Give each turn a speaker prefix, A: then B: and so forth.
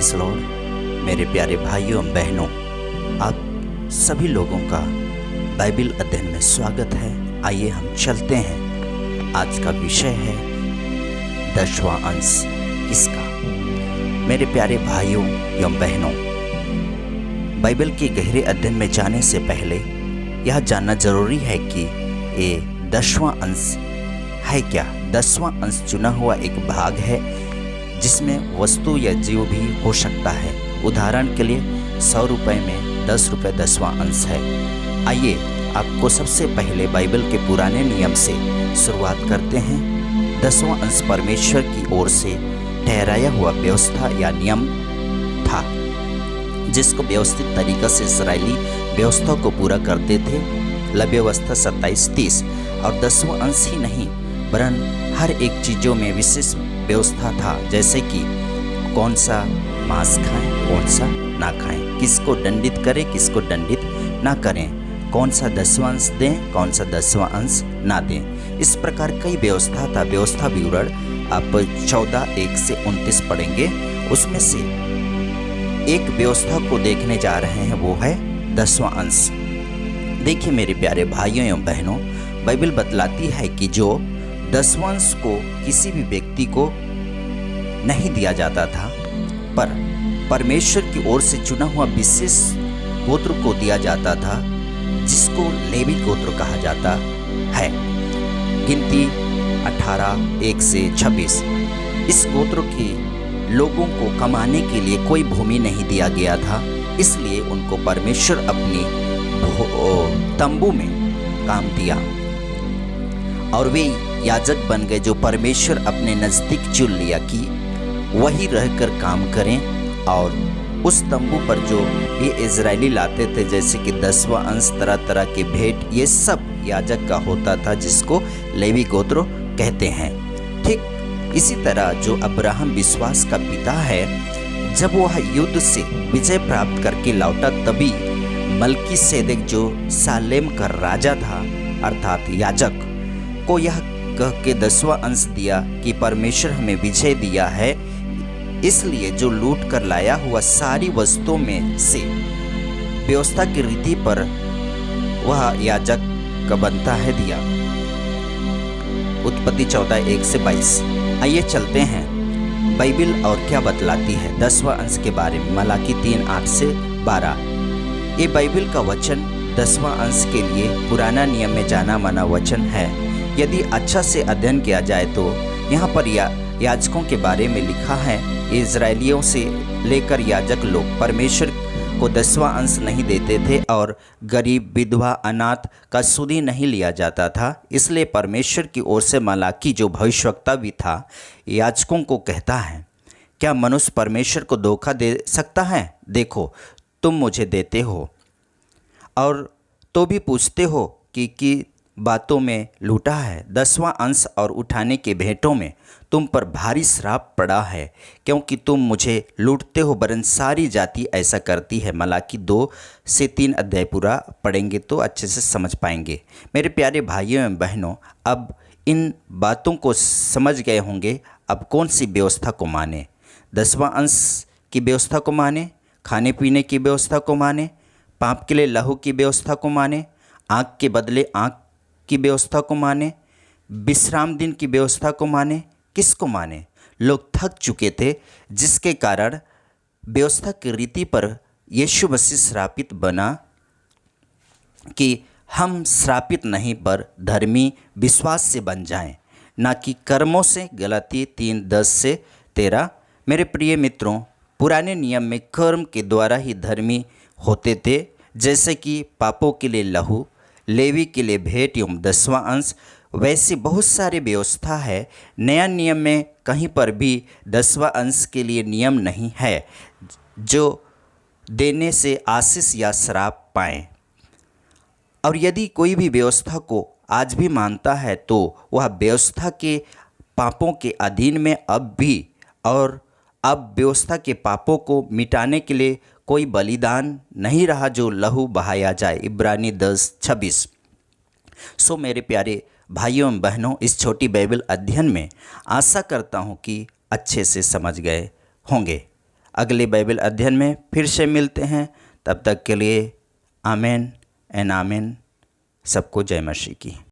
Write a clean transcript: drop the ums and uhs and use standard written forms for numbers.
A: Praise Lord. मेरे प्यारे भाइयों एवं बहनों, आप सभी लोगों का बाइबल अध्ययन में स्वागत है। आइए हम चलते हैं। आज का विषय है 10वां अंश किसका। मेरे प्यारे भाइयों एवं बहनों, बाइबल के गहरे अध्ययन में जाने से पहले यह जानना जरूरी है कि ये 10वां अंश है क्या। 10वां अंश चुना हुआ एक भाग है जिसमें वस्तु या जीव भी हो सकता है। उदाहरण के लिए 100 रुपये में 10 रुपये 10वां अंश है। आइए आपको सबसे पहले बाइबल के पुराने नियम से शुरुआत करते हैं। 10वां अंश परमेश्वर की ओर से ठहराया हुआ व्यवस्था या नियम था, जिसको व्यवस्थित तरीक़े से इस्राएली व्यवस्था को पूरा करते थे। व्यवस्था 27-30 और 10वां अंश ही नहीं वरन हर एक चीज़ों में विशेष व्यवस्था था, जैसे कि कौन सा मांस खाएं, कौन सा ना खाएं, किसको दंडित करें, किसको दंडित ना करें, कौन सा 10वां अंश दें, कौन सा 10वां अंश ना दें। इस प्रकार कई व्यवस्था था। व्यवस्था विवरण आप 14:1 से 29 पढ़ेंगे। उसमें से एक व्यवस्था को देखने जा रहे हैं, वो है 10वां अंश। देखिए मेरे प्यारे भाइयों एवं बहनों, बाइबल बतलाती है कि जो 10वां अंश को किसी भी व्यक्ति को नहीं दिया जाता था, पर परमेश्वर की ओर से चुना हुआ विशेष गोत्र को दिया जाता था, जिसको लेवी गोत्र कहा जाता है। गिनती 18:1 से 26। इस गोत्र के लोगों को कमाने के लिए कोई भूमि नहीं दिया गया था, इसलिए उनको परमेश्वर अपनी तंबू में काम दिया और वे याजक बन गए, जो परमेश्वर अपने नज़दीक चुन लिया कि वही रहकर काम करें। और उस तंबू पर जो ये इजरायली लाते थे, जैसे कि 10वां अंश, तरह तरह के भेंट, ये सब याजक का होता था, जिसको लेवी गोत्र कहते हैं। ठीक इसी तरह जो अब्राहम विश्वास का पिता है, जब वह युद्ध से विजय प्राप्त करके लौटा, तभी मलकीसेदेक जो सालेम का राजा था अर्थात याजक को यह कह के 10वां अंश दिया कि परमेश्वर हमें विजय दिया है, इसलिए जो लूट कर लाया हुआ सारी वस्तुओं में से व्यवस्था की रीति पर वह याजक का बनता है दिया। उत्पत्ति 14:1 से 22। आइए चलते हैं बाइबल और क्या बतलाती है 10वां अंश के बारे में। मलाकी 3:8 से 12। ये बाइबल का वचन 10वां अंश के लिए पुराना नियम में जाना माना वचन है। यदि अच्छा से अध्ययन किया जाए तो यहाँ पर याजकों के बारे में लिखा है। इजरायलियों से लेकर याजक लोग परमेश्वर को 10वां अंश नहीं देते थे और गरीब, विधवा, अनाथ का सुधि नहीं लिया जाता था। इसलिए परमेश्वर की ओर से मलाकी जो भविष्यवक्ता भी था, याजकों को कहता है, क्या मनुष्य परमेश्वर को धोखा दे सकता है? देखो, तुम मुझे देते हो और तो भी पूछते हो कि बातों में लूटा है। 10वां अंश और उठाने के भेंटों में तुम पर भारी श्राप पड़ा है, क्योंकि तुम मुझे लूटते हो, वरन सारी जाति ऐसा करती है। मलाकी 2 से 3 अध्याय पूरा पढ़ेंगे तो अच्छे से समझ पाएंगे। मेरे प्यारे भाइयों एवं बहनों, अब इन बातों को समझ गए होंगे। अब कौन सी व्यवस्था को माने? 10वां अंश की व्यवस्था को माने, खाने पीने की व्यवस्था को माने, पाप के लिए लहू की व्यवस्था को माने, आँख के बदले आँख की व्यवस्था को माने, विश्राम दिन की व्यवस्था को माने, किसको माने? लोग थक चुके थे, जिसके कारण व्यवस्था की रीति पर यीशु मसीह श्रापित बना कि हम श्रापित नहीं पर धर्मी विश्वास से बन जाएं, ना कि कर्मों से। गलाती 3:10 से 13। मेरे प्रिय मित्रों, पुराने नियम में कर्म के द्वारा ही धर्मी होते थे, जैसे कि पापों के लिए लहू, लेवी के लिए भेंट एवं 10वां अंश। वैसे बहुत सारे व्यवस्था है। नया नियम में कहीं पर भी 10वां अंश के लिए नियम नहीं है, जो देने से आशीष या श्राप पाएँ। और यदि कोई भी व्यवस्था को आज भी मानता है, तो वह व्यवस्था के पापों के अधीन में अब भी, और अब व्यवस्था के पापों को मिटाने के लिए कोई बलिदान नहीं रहा जो लहू बहाया जाए। इब्रानी 10:26। सो मेरे प्यारे भाइयों एवं बहनों, इस छोटी बाइबल अध्ययन में आशा करता हूँ कि अच्छे से समझ गए होंगे। अगले बाइबल अध्ययन में फिर से मिलते हैं। तब तक के लिए आमीन एंड आमीन। सबको जय मसीह की।